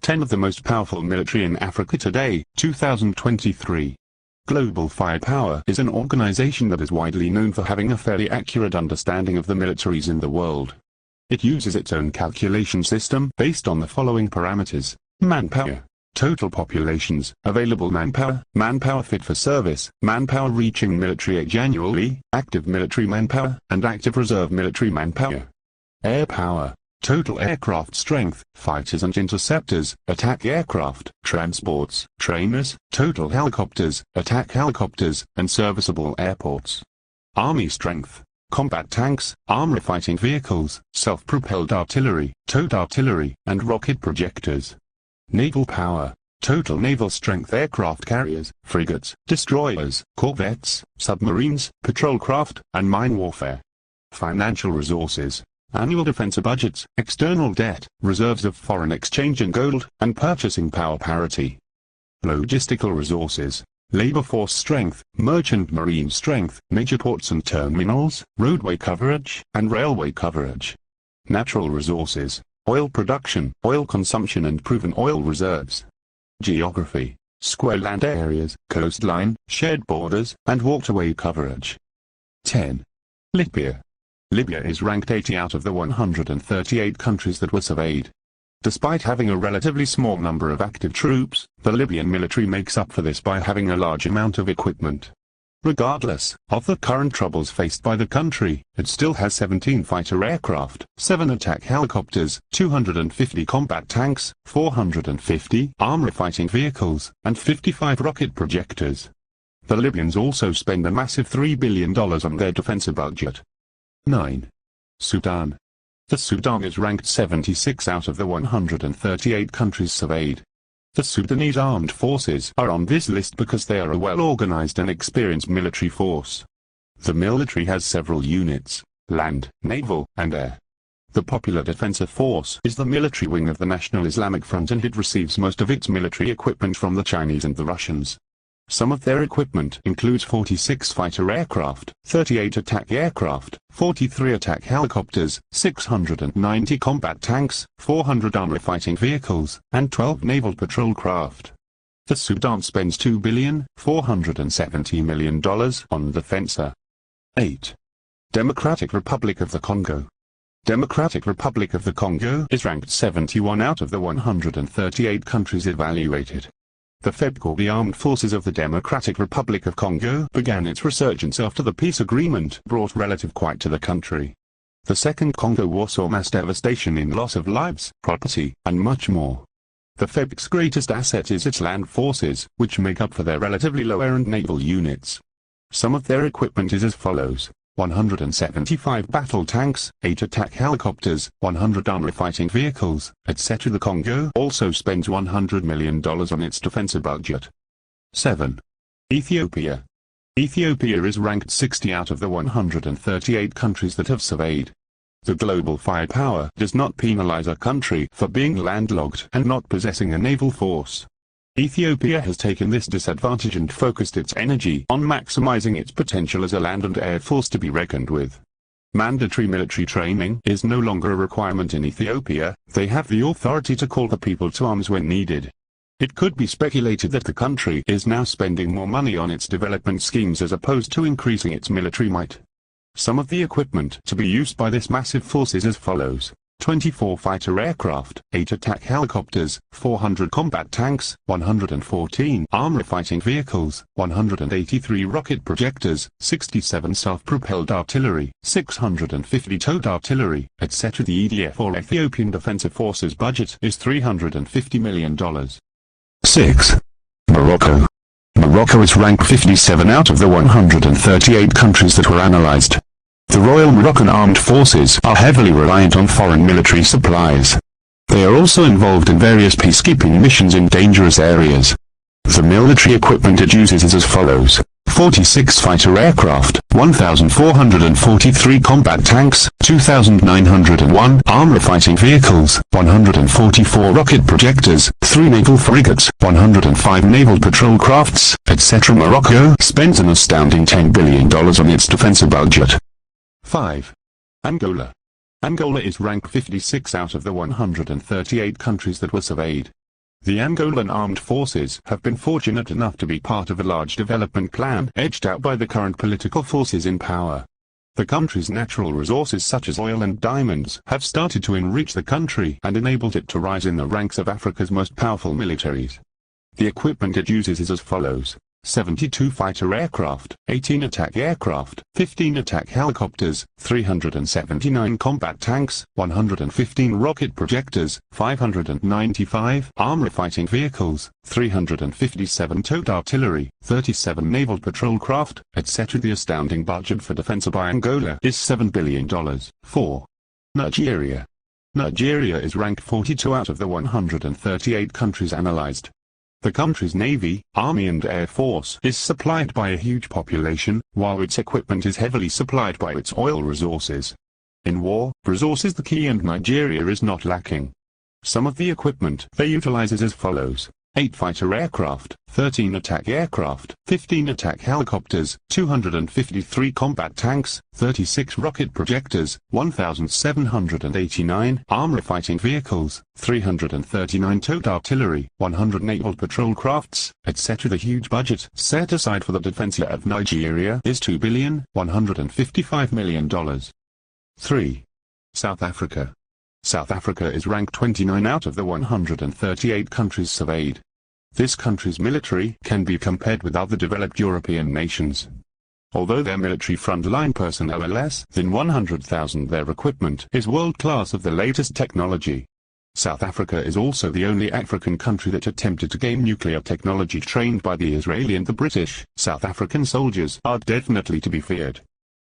10 of the most powerful military in Africa today, 2023. Global Firepower is an organization that is widely known for having a fairly accurate understanding of the militaries in the world. It uses its own calculation system based on the following parameters: manpower, total populations, available manpower, manpower fit for service, manpower reaching military age annually, active military manpower, and active reserve military manpower. Air power, total aircraft strength, fighters and interceptors, attack aircraft, transports, trainers, total helicopters, attack helicopters, and serviceable airports. Army strength, combat tanks, armored fighting vehicles, self-propelled artillery, towed artillery, and rocket projectors. Naval power, total naval strength aircraft carriers, frigates, destroyers, corvettes, submarines, patrol craft, and mine warfare. Financial resources, annual defense budgets, external debt, reserves of foreign exchange and gold, and purchasing power parity. Logistical resources, labor force strength, merchant marine strength, major ports and terminals, roadway coverage, and railway coverage. Natural resources, oil production, oil consumption and proven oil reserves. Geography, square land areas, coastline, shared borders, and waterway coverage. 10. Libya. Libya is ranked 80 out of the 138 countries that were surveyed. Despite having a relatively small number of active troops, the Libyan military makes up for this by having a large amount of equipment. Regardless of the current troubles faced by the country, it still has 17 fighter aircraft, 7 attack helicopters, 250 combat tanks, 450 armored fighting vehicles, and 55 rocket projectors. The Libyans also spend a massive $3 billion on their defense budget. 9. Sudan. The Sudan is ranked 76 out of the 138 countries surveyed. The Sudanese armed forces are on this list because they are a well-organized and experienced military force. The military has several units: land, naval, and air. The Popular Defensive Force is the military wing of the National Islamic Front, and it receives most of its military equipment from the Chinese and the Russians. Some of their equipment includes 46 fighter aircraft, 38 attack aircraft, 43 attack helicopters, 690 combat tanks, 400 armored fighting vehicles, and 12 naval patrol craft. The Sudan spends $2,470 million on defense. 8. Democratic Republic of the Congo. Democratic Republic of the Congo is ranked 71 out of the 138 countries evaluated. The FEBCO, the Armed Forces of the Democratic Republic of Congo, began its resurgence after the peace agreement brought relative quiet to the country. The Second Congo War saw mass devastation in loss of lives, property, and much more. The FEBC's greatest asset is its land forces, which make up for their relatively low air and naval units. Some of their equipment is as follows: 175 battle tanks, 8 attack helicopters, 100 armored fighting vehicles, etc. The Congo also spends $100 million on its defense budget. 7. Ethiopia. Ethiopia is ranked 60 out of the 138 countries that have surveyed. The Global Firepower does not penalize a country for being landlocked and not possessing a naval force. Ethiopia has taken this disadvantage and focused its energy on maximizing its potential as a land and air force to be reckoned with. Mandatory military training is no longer a requirement in Ethiopia. They have the authority to call the people to arms when needed. It could be speculated that the country is now spending more money on its development schemes as opposed to increasing its military might. Some of the equipment to be used by this massive force is as follows: 24 fighter aircraft, 8 attack helicopters, 400 combat tanks, 114 armored fighting vehicles, 183 rocket projectors, 67 self-propelled artillery, 650 towed artillery, etc. The EDF, or Ethiopian Defensive Forces, budget is $350 million. 6. Morocco. Morocco is ranked 57 out of the 138 countries that were analyzed. The Royal Moroccan Armed Forces are heavily reliant on foreign military supplies. They are also involved in various peacekeeping missions in dangerous areas. The military equipment it uses is as follows: 46 fighter aircraft, 1,443 combat tanks, 2,901 armored fighting vehicles, 144 rocket projectors, 3 naval frigates, 105 naval patrol crafts, etc. Morocco spends an astounding $10 billion on its defense budget. 5. Angola. Angola is ranked 56 out of the 138 countries that were surveyed. The Angolan armed forces have been fortunate enough to be part of a large development plan edged out by the current political forces in power. The country's natural resources such as oil and diamonds have started to enrich the country and enabled it to rise in the ranks of Africa's most powerful militaries. The equipment it uses is as follows: 72 fighter aircraft, 18 attack aircraft, 15 attack helicopters, 379 combat tanks, 115 rocket projectors, 595 armored fighting vehicles, 357 towed artillery, 37 naval patrol craft, etc. The astounding budget for defense by Angola is $7 billion. 4. Nigeria. Nigeria is ranked 42 out of the 138 countries analyzed. The country's Navy, Army and Air Force is supplied by a huge population, while its equipment is heavily supplied by its oil resources. In war, resource is the key and Nigeria is not lacking. Some of the equipment they utilize is as follows: 8 fighter aircraft, 13 attack aircraft, 15 attack helicopters, 253 combat tanks, 36 rocket projectors, 1,789 armored fighting vehicles, 339 towed artillery, 100 naval patrol crafts, etc. The huge budget set aside for the defense of Nigeria is $2,155 million. 3. South Africa. South Africa is ranked 29 out of the 138 countries surveyed. This country's military can be compared with other developed European nations. Although their military frontline personnel are less than 100,000, their equipment is world-class of the latest technology. South Africa is also the only African country that attempted to gain nuclear technology trained by the Israeli and the British. South African soldiers are definitely to be feared.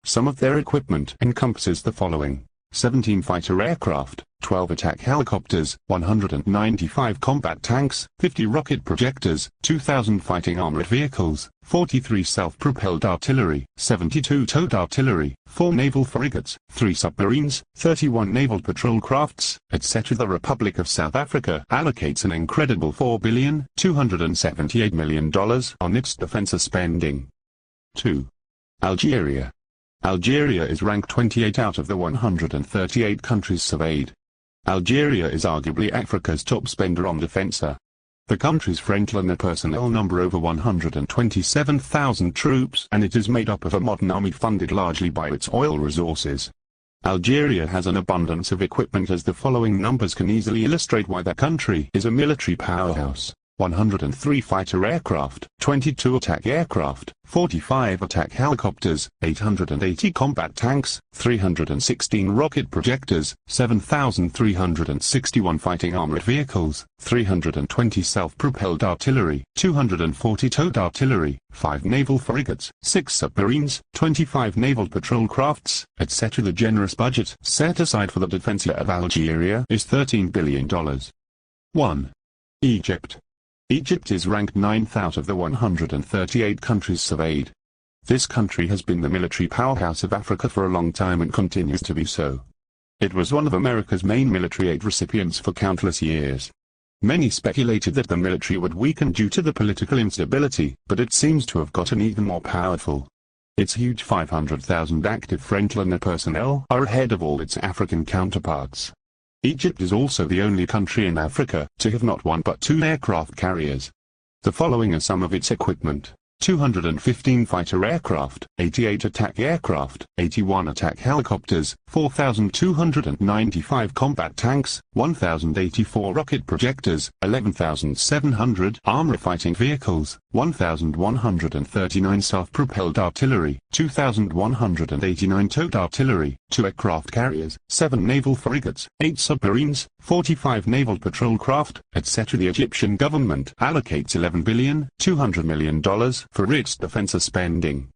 Some of their equipment encompasses the following: 17 fighter aircraft, 12 attack helicopters, 195 combat tanks, 50 rocket projectors, 2,000 fighting armored vehicles, 43 self-propelled artillery, 72 towed artillery, 4 naval frigates, 3 submarines, 31 naval patrol crafts, etc. The Republic of South Africa allocates an incredible $4,278 million on its defense spending. 2. Algeria. Algeria is ranked 28 out of the 138 countries surveyed. Algeria is arguably Africa's top spender on defense. The country's frontline personnel number over 127,000 troops, and it is made up of a modern army funded largely by its oil resources. Algeria has an abundance of equipment, as the following numbers can easily illustrate why the country is a military powerhouse: 103 fighter aircraft, 22 attack aircraft, 45 attack helicopters, 880 combat tanks, 316 rocket projectors, 7,361 fighting armored vehicles, 320 self-propelled artillery, 240 towed artillery, 5 naval frigates, 6 submarines, 25 naval patrol crafts, etc. The generous budget set aside for the defense of Algeria is $13 billion. 1. Egypt. Egypt is ranked 9th out of the 138 countries surveyed. This country has been the military powerhouse of Africa for a long time and continues to be so. It was one of America's main military aid recipients for countless years. Many speculated that the military would weaken due to the political instability, but it seems to have gotten even more powerful. Its huge 500,000 active frontline personnel are ahead of all its African counterparts. Egypt is also the only country in Africa to have not one but 2 aircraft carriers. The following are some of its equipment: 215 fighter aircraft, 88 attack aircraft, 81 attack helicopters, 4,295 combat tanks, 1,084 rocket projectors, 11,700 armored fighting vehicles, 1,139 self-propelled artillery, 2,189 towed artillery, 2 aircraft carriers, 7 naval frigates, 8 submarines, 45 naval patrol craft, etc. The Egyptian government allocates $11,200 million for its defense spending.